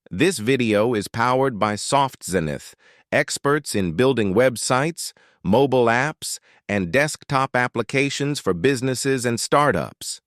This video is powered by Softzenith, experts in building websites, mobile apps, and desktop applications for businesses and startups.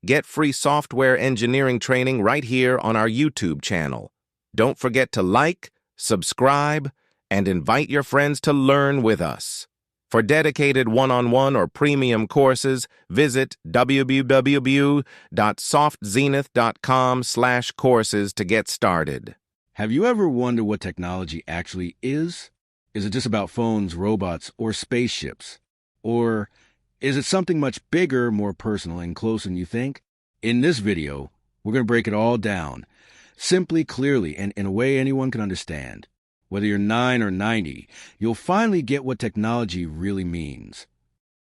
Get free software engineering training right here on our YouTube channel. Don't forget to like, subscribe, and invite your friends to learn with us. For dedicated one-on-one or premium courses, visit www.softzenith.com/courses to get started. Have you ever wondered what technology actually is? Is it just about phones, robots, or spaceships? Or is it something much bigger, more personal, and closer than you think? In this video, we're going to break it all down, simply, clearly, and in a way anyone can understand. Whether you're 9 or 90, you'll finally get what technology really means.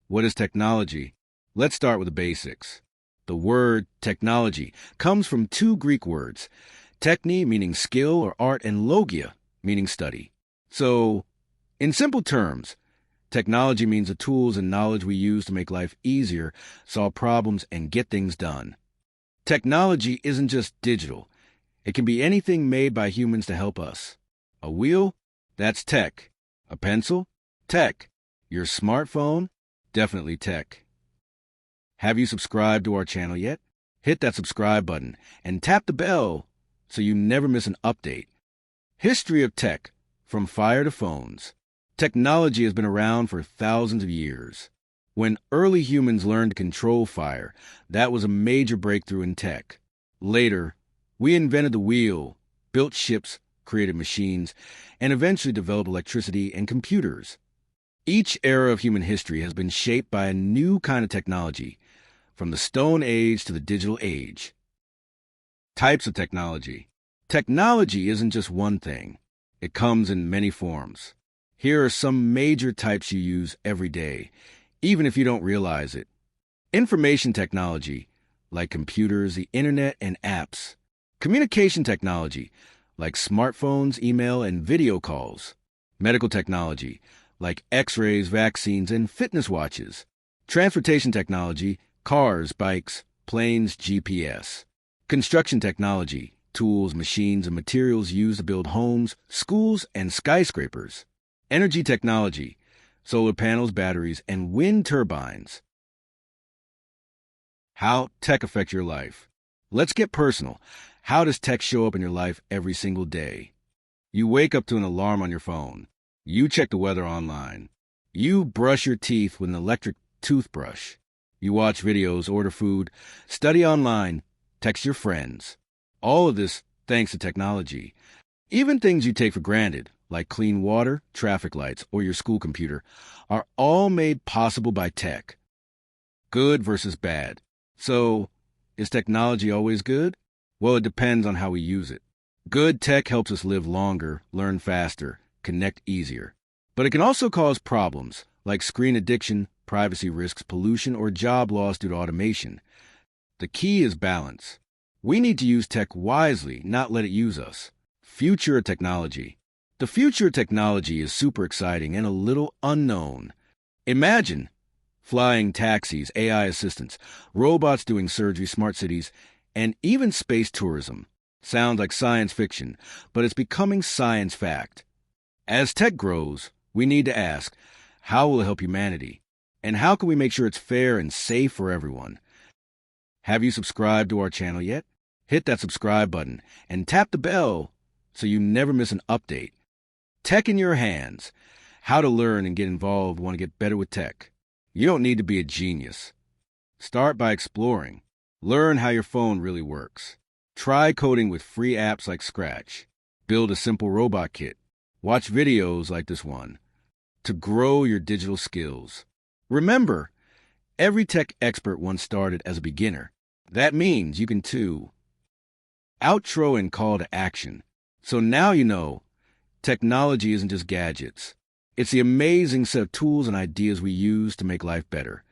What is technology? Let's start with the basics. The word technology comes from two Greek words, techne meaning skill or art and logia meaning study. So, in simple terms, technology means the tools and knowledge we use to make life easier, solve problems, and get things done. Technology isn't just digital. It can be anything made by humans to help us. A wheel? That's tech. A pencil? Tech. Your smartphone? Definitely tech. Have you subscribed to our channel yet? Hit that subscribe button and tap the bell so you never miss an update. History of tech, from fire to phones. Technology has been around for thousands of years. When early humans learned to control fire, that was a major breakthrough in tech. Later, we invented the wheel, built ships, created machines, and eventually developed electricity and computers. Each era of human history has been shaped by a new kind of technology, from the Stone Age to the digital age. Types of technology. Technology isn't just one thing. It comes in many forms. Here are some major types you use every day, even if you don't realize it. Information technology, like computers, the internet, and apps. Communication technology, like smartphones, email, and video calls. Medical technology, like x-rays, vaccines, and fitness watches. Transportation technology, cars, bikes, planes, GPS. Construction technology, tools, machines, and materials used to build homes, schools, and skyscrapers. Energy technology, solar panels, batteries, and wind turbines. How tech affect your life? Let's get personal. How does tech show up in your life every single day? You wake up to an alarm on your phone. You check the weather online. You brush your teeth with an electric toothbrush. You watch videos, order food, study online, text your friends. All of this thanks to technology. Even things you take for granted, like clean water, traffic lights, or your school computer, are all made possible by tech. Good versus bad. So, is technology always good? Well, it depends on how we use it. Good tech helps us live longer, learn faster, connect easier. But it can also cause problems, like screen addiction, privacy risks, pollution, or job loss due to automation. The key is balance. We need to use tech wisely, not let it use us. Future of technology. The future of technology is super exciting and a little unknown. Imagine flying taxis, AI assistants, robots doing surgery, smart cities, and even space tourism. Sounds like science fiction, but it's becoming science fact. As tech grows, we need to ask, how will it help humanity? And how can we make sure it's fair and safe for everyone? Have you subscribed to our channel yet? Hit that subscribe button and tap the bell so you never miss an update. Tech in your hands. How to learn and get involved. Want to get better with tech? You don't need to be a genius. Start by exploring. Learn how your phone really works. Try coding with free apps like Scratch. Build a simple robot kit. Watch videos like this one to grow your digital skills. Remember, every tech expert once started as a beginner. That means you can too. Outro and call to action. So now you know, technology isn't just gadgets. It's the amazing set of tools and ideas we use to make life better.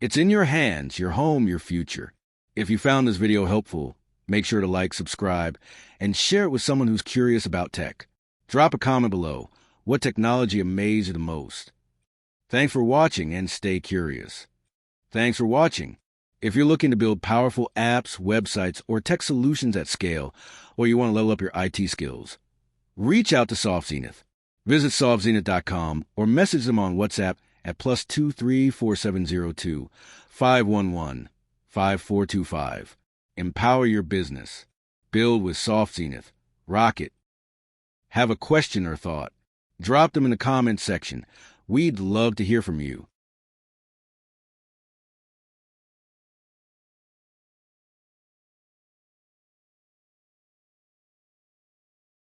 It's in your hands, your home, your future. If you found this video helpful, make sure to like, subscribe, and share it with someone who's curious about tech. Drop a comment below. What technology amazed you the most? Thanks for watching and stay curious. Thanks for watching. If you're looking to build powerful apps, websites, or tech solutions at scale, or you want to level up your IT skills, reach out to Softzenith. Visit softzenith.com or message them on WhatsApp at +23 4702 511 5425. Empower your business. Build with Softzenith. Rock it. Have a question or thought? Drop them in the comments section. We'd love to hear from you.